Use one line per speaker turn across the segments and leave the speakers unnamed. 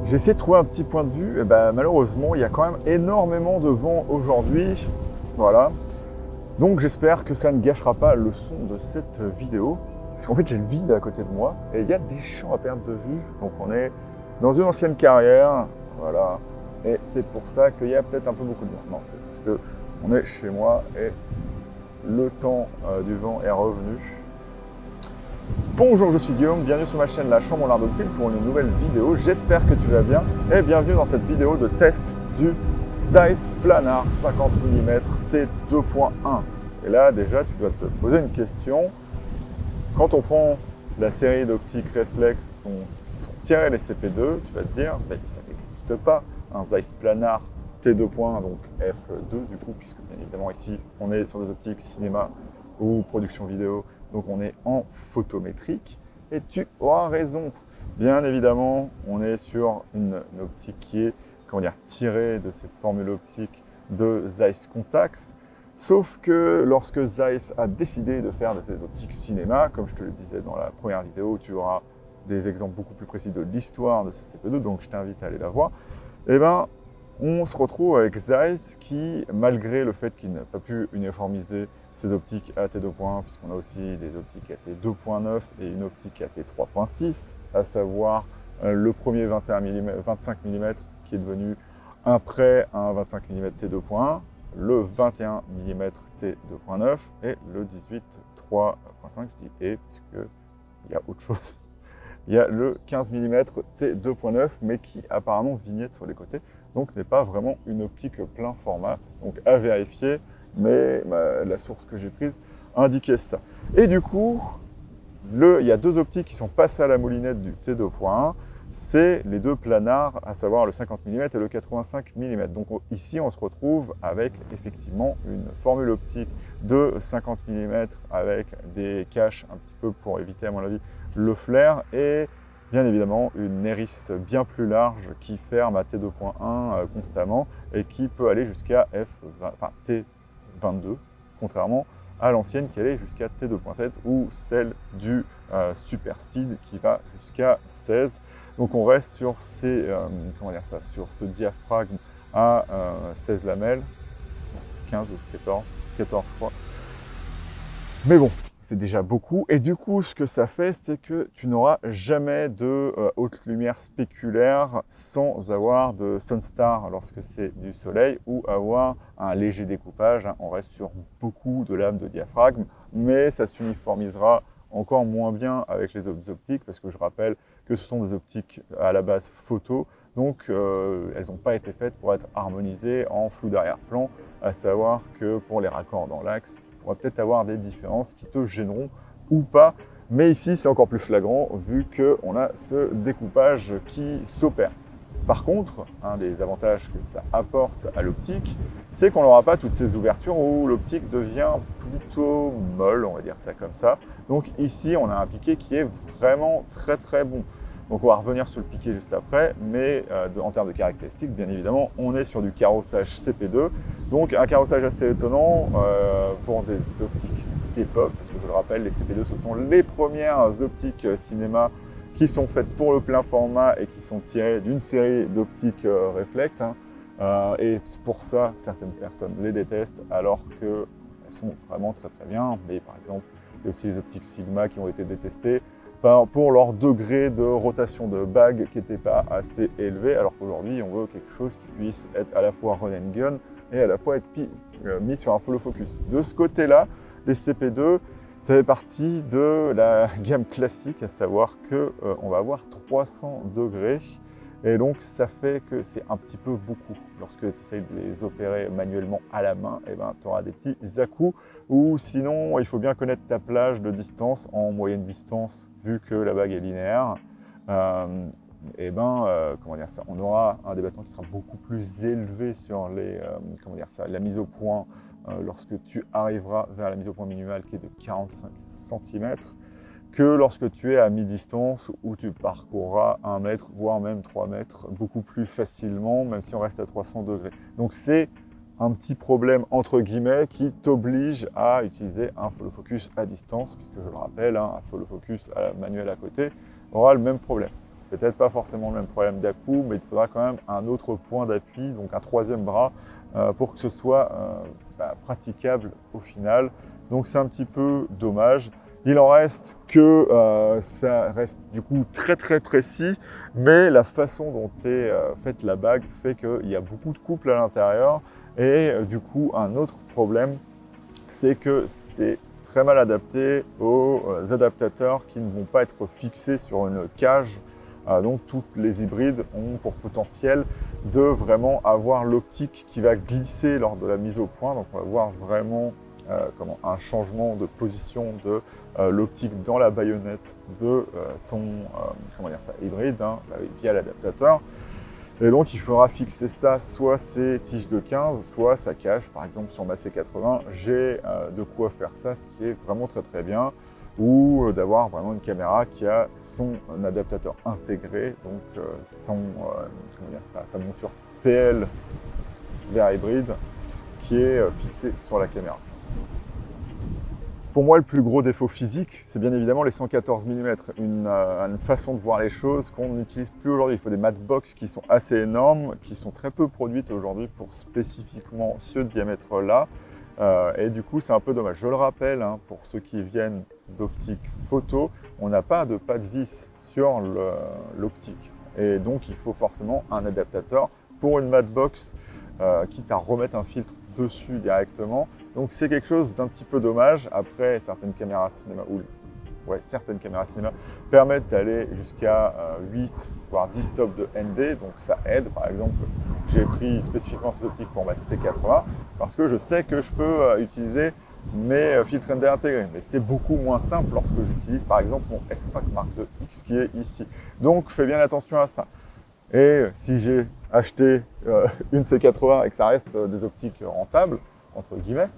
J'ai essayé de trouver un petit point de vue, et ben, malheureusement, il y a quand même énormément de vent aujourd'hui. Voilà. Donc j'espère que ça ne gâchera pas le son de cette vidéo. Parce qu'en fait, j'ai le vide à côté de moi et il y a des champs à perte de vue. Donc on est dans une ancienne carrière. Voilà. Et c'est pour ça qu'il y a peut-être un peu beaucoup de vent. Non, c'est parce qu'on est chez moi et le temps du vent est revenu. Bonjour, je suis Guillaume, bienvenue sur ma chaîne La Chambre en l'art de pile pour une nouvelle vidéo. J'espère que tu vas bien et bienvenue dans cette vidéo de test du Zeiss Planar 50 mm T2.1. Et là déjà tu dois te poser une question. Quand on prend la série d'optiques réflexes dont sont tirées les CP2, tu vas te dire ben, ça n'existe pas un Zeiss Planar T2.1, donc F2 du coup, puisque bien évidemment ici on est sur des optiques cinéma ou production vidéo. Donc on est en photométrique et tu auras raison. Bien évidemment, on est sur une optique qui est tirée de ces formules optiques de Zeiss Contax. Sauf que lorsque Zeiss a décidé de faire de ces optiques cinéma, comme je te le disais dans la première vidéo, tu auras des exemples beaucoup plus précis de l'histoire de ces CP2, donc je t'invite à aller la voir. Et ben, on se retrouve avec Zeiss qui, malgré le fait qu'il n'a pas pu uniformiser ces optiques AT 2.1, puisqu'on a aussi des optiques AT 2.9 et une optique AT 3.6, à savoir le premier 25 mm qui est devenu après un 25 mm T2.1, le 21 mm T2.9 et le 18 3.5, je dis et puisqu'il y a autre chose. Il y a le 15 mm T2.9, mais qui apparemment vignette sur les côtés, donc n'est pas vraiment une optique plein format, donc à vérifier. Mais la source que j'ai prise indiquait ça. Et du coup, il y a deux optiques qui sont passées à la moulinette du T2.1, c'est les deux planars, à savoir le 50 mm et le 85 mm. Donc ici, on se retrouve avec effectivement une formule optique de 50 mm avec des caches un petit peu pour éviter, à mon avis, le flair et bien évidemment une hérisse bien plus large qui ferme à T2.1 constamment et qui peut aller jusqu'à T22, contrairement à l'ancienne qui allait jusqu'à T2.7 ou celle du Super Speed qui va jusqu'à 16. Donc on reste sur sur ce diaphragme à 16 lamelles, 15 ou 14 je crois. Mais bon, c'est déjà beaucoup. Et du coup, ce que ça fait, c'est que tu n'auras jamais de haute lumière spéculaire sans avoir de Sunstar lorsque c'est du soleil ou avoir un léger découpage. On reste sur beaucoup de lames de diaphragme, mais ça s'uniformisera encore moins bien avec les autres optiques parce que je rappelle que ce sont des optiques à la base photo. Donc, elles n'ont pas été faites pour être harmonisées en flou d'arrière-plan, à savoir que pour les raccords dans l'axe, on va peut-être avoir des différences qui te gêneront ou pas. Mais ici, c'est encore plus flagrant vu qu'on a ce découpage qui s'opère. Par contre, un des avantages que ça apporte à l'optique, c'est qu'on n'aura pas toutes ces ouvertures où l'optique devient plutôt molle, on va dire ça comme ça. Donc ici, on a un piqué qui est vraiment très très bon. Donc on va revenir sur le piqué juste après, mais en termes de caractéristiques, bien évidemment, on est sur du carrossage CP2. Donc un carrossage assez étonnant pour des optiques d'époque, parce que je le rappelle, les CP2 ce sont les premières optiques cinéma qui sont faites pour le plein format et qui sont tirées d'une série d'optiques réflexes. Et pour ça, certaines personnes les détestent alors qu'elles sont vraiment très très bien. Mais par exemple, il y a aussi les optiques Sigma qui ont été détestées pour leur degré de rotation de bague qui n'était pas assez élevé, alors qu'aujourd'hui on veut quelque chose qui puisse être à la fois run and gun et à la fois être mis sur un follow focus. De ce côté-là, les CP2, ça fait partie de la gamme classique, à savoir qu'on va avoir 300 degrés et donc ça fait que c'est un petit peu beaucoup. Lorsque tu essayes de les opérer manuellement à la main, tu auras des petits à-coups ou sinon il faut bien connaître ta plage de distance en moyenne distance vu que la bague est linéaire. On aura un débattement qui sera beaucoup plus élevé sur la mise au point lorsque tu arriveras vers la mise au point minimale qui est de 45 cm que lorsque tu es à mi-distance où tu parcourras 1 mètre voire même 3 mètres beaucoup plus facilement même si on reste à 300 degrés. Donc c'est un petit problème entre guillemets qui t'oblige à utiliser un follow focus à distance puisque je le rappelle, un follow focus manuel à côté aura le même problème. peut-être pas forcément le même problème d'appui, mais il te faudra quand même un autre point d'appui, donc un troisième bras, pour que ce soit praticable au final. Donc c'est un petit peu dommage. Il en reste que ça reste du coup très très précis, mais la façon dont est faite la bague fait qu'il y a beaucoup de couples à l'intérieur. Et du coup, un autre problème, c'est que c'est très mal adapté aux adaptateurs qui ne vont pas être fixés sur une cage. Donc toutes les hybrides ont pour potentiel de vraiment avoir l'optique qui va glisser lors de la mise au point. Donc on va voir vraiment un changement de position de l'optique dans la baïonnette de ton hybride via l'adaptateur. Et donc il faudra fixer ça, soit ses tiges de 15, soit sa cage. Par exemple sur ma C80, j'ai de quoi faire ça, ce qui est vraiment très très bien. Ou d'avoir vraiment une caméra qui a son adaptateur intégré, donc sa monture PL vers hybride qui est fixée sur la caméra. Pour moi, le plus gros défaut physique, c'est bien évidemment les 114 mm. Une façon de voir les choses qu'on n'utilise plus aujourd'hui. Il faut des matbox qui sont assez énormes, qui sont très peu produites aujourd'hui pour spécifiquement ce diamètre-là. Et du coup, c'est un peu dommage. Je le rappelle, hein, pour ceux qui viennent d'optique photo, on n'a pas de pas de vis sur l'optique. Et donc, il faut forcément un adaptateur pour une matbox, quitte à remettre un filtre dessus directement. Donc c'est quelque chose d'un petit peu dommage. Après, certaines caméras cinéma permettent d'aller jusqu'à 8 voire 10 stops de ND, donc ça aide. Par exemple, j'ai pris spécifiquement ces optiques pour ma C80 parce que je sais que je peux utiliser mes filtres ND intégrés, mais c'est beaucoup moins simple lorsque j'utilise par exemple mon S5 Mark II X qui est ici. Donc fais bien attention à ça. Et si j'ai acheté une C80 et que ça reste des optiques rentables, entre guillemets,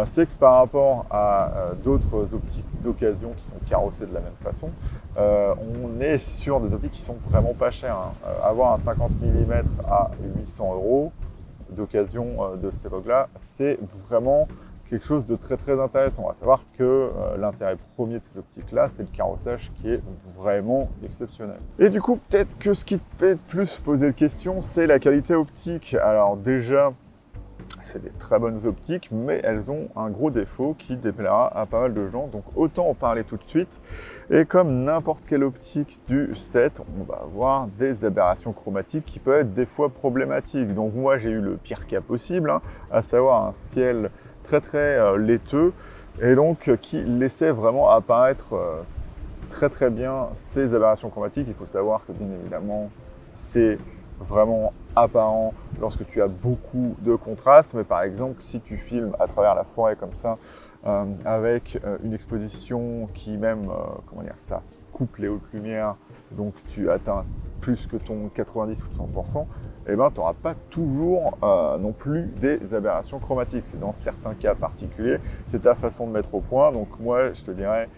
c'est que par rapport à d'autres optiques d'occasion qui sont carrossées de la même façon, on est sur des optiques qui sont vraiment pas chères. Hein. Avoir un 50 mm à 800 € d'occasion de cette époque-là, c'est vraiment quelque chose de très très intéressant. À savoir que l'intérêt premier de ces optiques-là, c'est le carrossage qui est vraiment exceptionnel. Et du coup, peut-être que ce qui te fait plus poser la question, c'est la qualité optique. Alors déjà, c'est des très bonnes optiques, mais elles ont un gros défaut qui déplaira à pas mal de gens. Donc autant en parler tout de suite. Et comme n'importe quelle optique du 7, on va avoir des aberrations chromatiques qui peuvent être des fois problématiques. Donc moi, j'ai eu le pire cas possible, hein, à savoir un ciel très très laiteux et donc qui laissait vraiment apparaître très très bien ces aberrations chromatiques. Il faut savoir que bien évidemment, c'est vraiment apparent lorsque tu as beaucoup de contraste, mais par exemple si tu filmes à travers la forêt comme ça avec une exposition qui même coupe les hautes lumières, donc tu atteins plus que ton 90 ou 100%, eh ben, tu n'auras pas toujours non plus des aberrations chromatiques. C'est dans certains cas particuliers, c'est ta façon de mettre au point. Donc moi je te dirais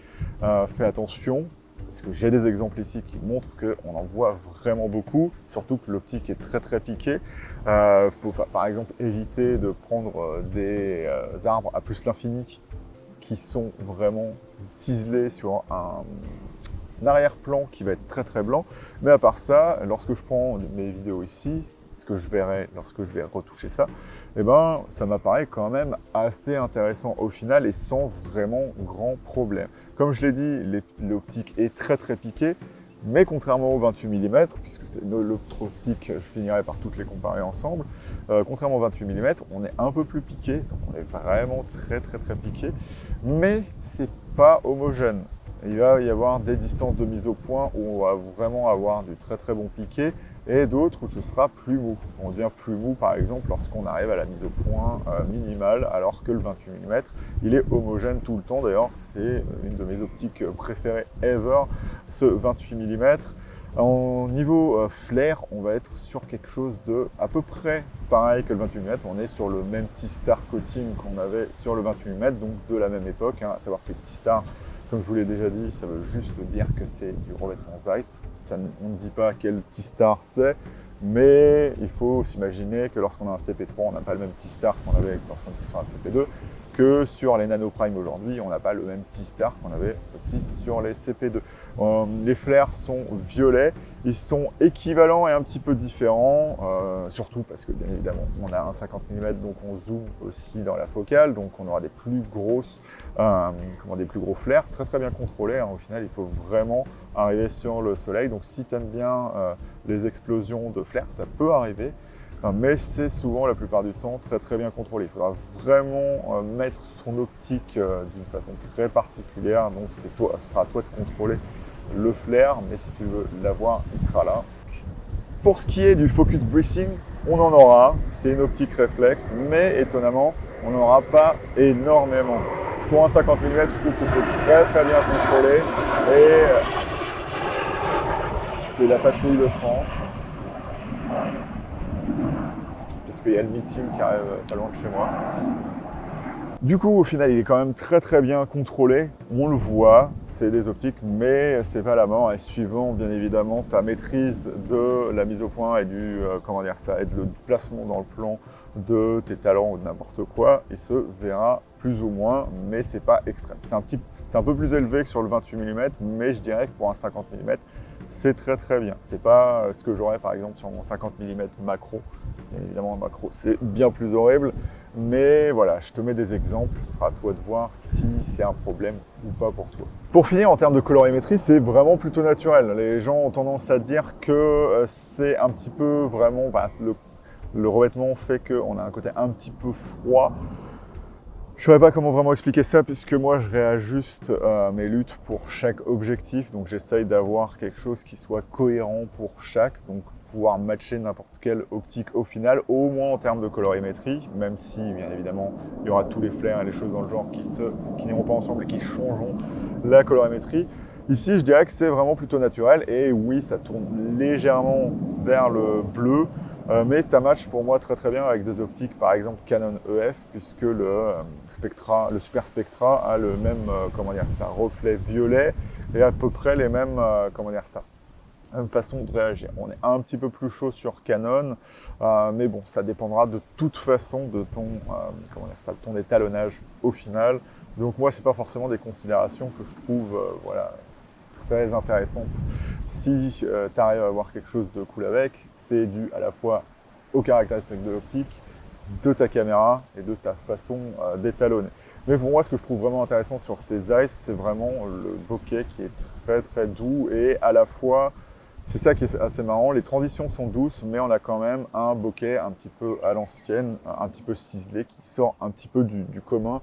fais attention, parce que j'ai des exemples ici qui montrent qu'on en voit vraiment beaucoup, surtout que l'optique est très très piquée. Faut par exemple éviter de prendre des arbres à plus l'infini qui sont vraiment ciselés sur un arrière-plan qui va être très très blanc. Mais à part ça, lorsque je prends mes vidéos ici, ce que je verrai lorsque je vais retoucher ça, eh ben, ça m'apparaît quand même assez intéressant au final et sans vraiment grand problème. Comme je l'ai dit, l'optique est très très piquée, mais contrairement au 28 mm, puisque c'est l'autre optique, je finirai par toutes les comparer ensemble, contrairement au 28 mm, on est un peu plus piqué, donc on est vraiment très très très piqué, mais c'est pas homogène. Il va y avoir des distances de mise au point où on va vraiment avoir du très très bon piqué et d'autres où ce sera plus mou. On devient plus mou par exemple lorsqu'on arrive à la mise au point minimale, alors que le 28 mm, il est homogène tout le temps. D'ailleurs, c'est une de mes optiques préférées ever, ce 28 mm. En niveau flair, on va être sur quelque chose de à peu près pareil que le 28 mm. On est sur le même T-Star coating qu'on avait sur le 28 mm, donc de la même époque, hein, à savoir que T-Star, comme je vous l'ai déjà dit, ça veut juste dire que c'est du revêtement Zeiss. On ne dit pas quel T-Star c'est, mais il faut s'imaginer que lorsqu'on a un CP3, on n'a pas le même T-Star qu'on avait lorsqu'on était sur un CP2, que sur les Nano Prime aujourd'hui, on n'a pas le même T-Star qu'on avait aussi sur les CP2. Les flares sont violets, ils sont équivalents et un petit peu différents, surtout parce que bien évidemment on a un 50 mm, donc on zoome aussi dans la focale, donc on aura des plus grosses, des plus gros flares, très bien contrôlés. Au final, il faut vraiment arriver sur le soleil. Donc si tu aimes bien les explosions de flares, ça peut arriver. Mais c'est souvent, la plupart du temps, très bien contrôlé. Il faudra vraiment mettre son optique d'une façon très particulière. Donc ce sera à toi de contrôler le flare, mais si tu veux l'avoir, il sera là. Pour ce qui est du focus breathing, on en aura. C'est une optique réflexe, mais étonnamment, on n'en aura pas énormément. Pour un 50 mm, je trouve que c'est très bien contrôlé. Et c'est la patrouille de France. Puisqu'il y a le meeting qui arrive pas loin de chez moi. Du coup, au final, il est quand même très bien contrôlé. On le voit, c'est des optiques, mais c'est pas la mort. Et suivant, bien évidemment, ta maîtrise de la mise au point et du le placement dans le plan de tes talents ou de n'importe quoi, il se verra plus ou moins, mais c'est pas extrême. C'est un peu plus élevé que sur le 28 mm, mais je dirais que pour un 50 mm, c'est très bien. C'est pas ce que j'aurais par exemple sur mon 50 mm macro. Bien évidemment, un macro, c'est bien plus horrible. Mais voilà, je te mets des exemples. Ce sera à toi de voir si c'est un problème ou pas pour toi. Pour finir, en termes de colorimétrie, c'est vraiment plutôt naturel. Les gens ont tendance à dire que c'est un petit peu vraiment... le revêtement fait qu'on a un côté un petit peu froid. Je ne saurais pas comment vraiment expliquer ça puisque moi je réajuste mes luttes pour chaque objectif. Donc j'essaye d'avoir quelque chose qui soit cohérent pour chaque. Donc pouvoir matcher n'importe quelle optique au final, au moins en termes de colorimétrie, même si bien évidemment il y aura tous les flares et les choses dans le genre qui n'iront pas ensemble et qui changeront la colorimétrie. Ici je dirais que c'est vraiment plutôt naturel et oui ça tourne légèrement vers le bleu, mais ça match pour moi très bien avec des optiques par exemple Canon EF puisque le Super Spectra a le même reflet violet et à peu près les mêmes même façon de réagir. On est un petit peu plus chaud sur Canon, mais bon, ça dépendra de toute façon de ton étalonnage au final. Donc moi, c'est pas forcément des considérations que je trouve très intéressantes. Si tu arrives à avoir quelque chose de cool avec, c'est dû à la fois aux caractéristiques de l'optique, de ta caméra et de ta façon d'étalonner. Mais pour moi, ce que je trouve vraiment intéressant sur ces Zeiss, c'est vraiment le bokeh qui est très doux et à la fois c'est ça qui est assez marrant, les transitions sont douces, mais on a quand même un bokeh un petit peu à l'ancienne, un petit peu ciselé, qui sort un petit peu du commun,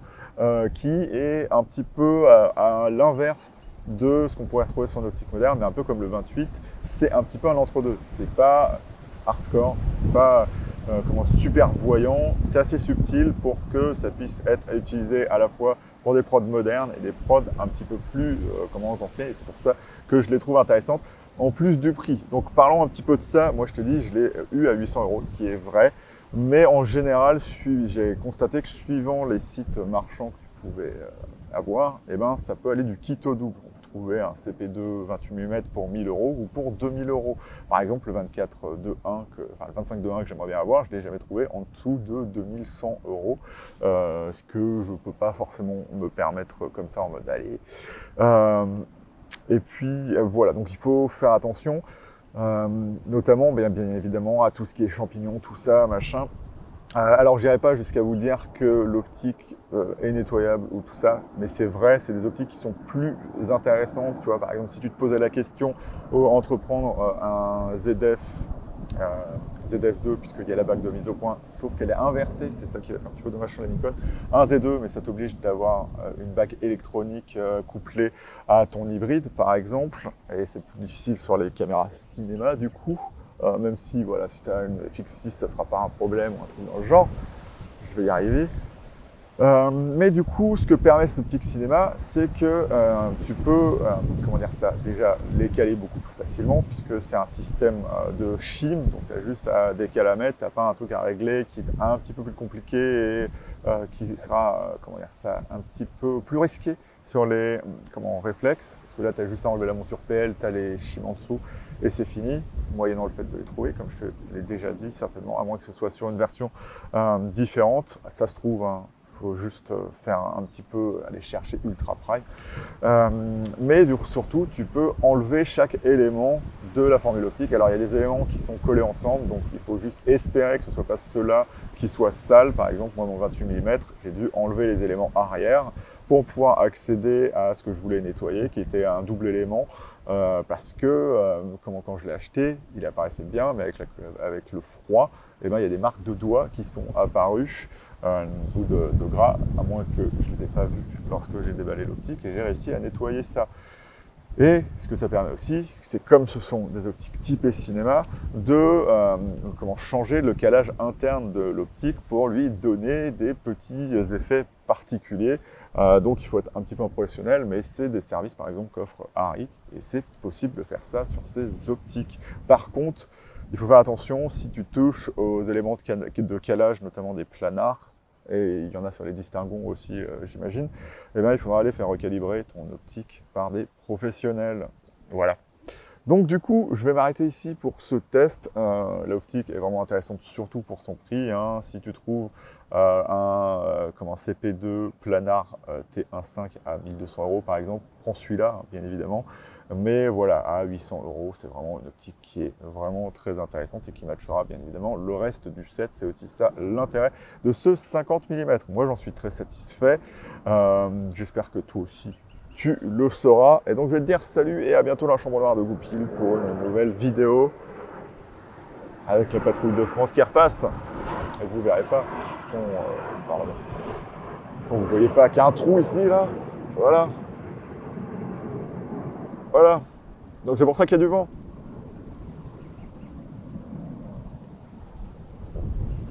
qui est un petit peu à l'inverse de ce qu'on pourrait retrouver sur une optique moderne, mais un peu comme le 28, c'est un petit peu un entre-deux. C'est pas hardcore, c'est pas super voyant, c'est assez subtil pour que ça puisse être utilisé à la fois pour des prods modernes et des prods un petit peu plus anciennes, et c'est pour ça que je les trouve intéressantes. En plus du prix. Donc parlons un petit peu de ça. Moi je te dis, je l'ai eu à 800 €, ce qui est vrai. Mais en général, j'ai constaté que suivant les sites marchands que tu pouvais avoir, ça peut aller du kit au double. On peut trouver un CP2 28 mm pour 1000 € ou pour 2000 €. Par exemple, le 25-2.1 que j'aimerais bien avoir, je ne l'ai jamais trouvé en dessous de 2100 €. Ce que je ne peux pas forcément me permettre comme ça en mode allez. Et puis voilà, donc il faut faire attention, notamment bien évidemment à tout ce qui est champignons, tout ça, machin. Alors j'irai pas jusqu'à vous dire que l'optique est nettoyable ou tout ça, mais c'est vrai, c'est des optiques qui sont plus intéressantes. Tu vois, par exemple, si tu te posais la question entreprendre un ZF2, puisqu'il y a la bague de mise au point, sauf qu'elle est inversée, c'est ça qui va être un petit peu dommage sur la Nikon. Un Z2, mais ça t'oblige d'avoir une bague électronique couplée à ton hybride, par exemple, et c'est plus difficile sur les caméras cinéma, du coup, même si, voilà, si tu as une FX6, ça sera pas un problème ou un truc dans le genre, je vais y arriver. Mais du coup, ce que permet cette optique cinéma, c'est que tu peux, déjà les caler beaucoup plus facilement, puisque c'est un système de shim, donc tu as juste à décaler à mettre, tu n'as pas un truc à régler qui est un petit peu plus compliqué et qui sera, un petit peu plus risqué sur les réflexes, parce que là, tu as juste à enlever la monture PL, tu as les shims en dessous, et c'est fini, moyennant le fait de les trouver, comme je te l'ai déjà dit, certainement, à moins que ce soit sur une version différente. Ça se trouve, faut juste faire un petit peu, aller chercher ultra près. Mais surtout, tu peux enlever chaque élément de la formule optique. Alors, il y a des éléments qui sont collés ensemble, donc il faut juste espérer que ce ne soit pas ceux-là qui soient sales. Par exemple, moi, mon 28 mm, j'ai dû enlever les éléments arrière pour pouvoir accéder à ce que je voulais nettoyer, qui était un double élément. Parce que quand je l'ai acheté, il apparaissait bien, mais avec le froid, eh ben, il y a des marques de doigts qui sont apparues, ou de gras, à moins que je ne les ai pas vues lorsque j'ai déballé l'optique, et j'ai réussi à nettoyer ça. Et ce que ça permet aussi, c'est comme ce sont des optiques typées cinéma, de changer le calage interne de l'optique pour lui donner des petits effets particuliers. Donc il faut être un petit peu un professionnel, mais c'est des services par exemple qu'offre Arri, et c'est possible de faire ça sur ces optiques. Par contre, il faut faire attention si tu touches aux éléments de calage, notamment des planars, et il y en a sur les distinguons aussi, j'imagine, eh bien, il faudra aller faire recalibrer ton optique par des professionnels. Voilà. Donc du coup, je vais m'arrêter ici pour ce test. L'optique est vraiment intéressante, surtout pour son prix. Hein. Si tu trouves un CP2 planar T1.5 à 1200 € par exemple, prends celui-là, bien évidemment. Mais voilà, à 800 €, c'est vraiment une optique qui est vraiment très intéressante et qui matchera bien évidemment le reste du set. C'est aussi ça l'intérêt de ce 50 mm. Moi, j'en suis très satisfait. J'espère que toi aussi, tu le sauras. Et donc, je vais te dire salut et à bientôt dans la chambre noire de Goupil pour une nouvelle vidéo avec la patrouille de France qui repasse. Et vous ne verrez pas, ils sont par là-bas. Vous ne voyez pas qu'il y a un trou ici, là. Voilà. Voilà. Donc c'est pour ça qu'il y a du vent.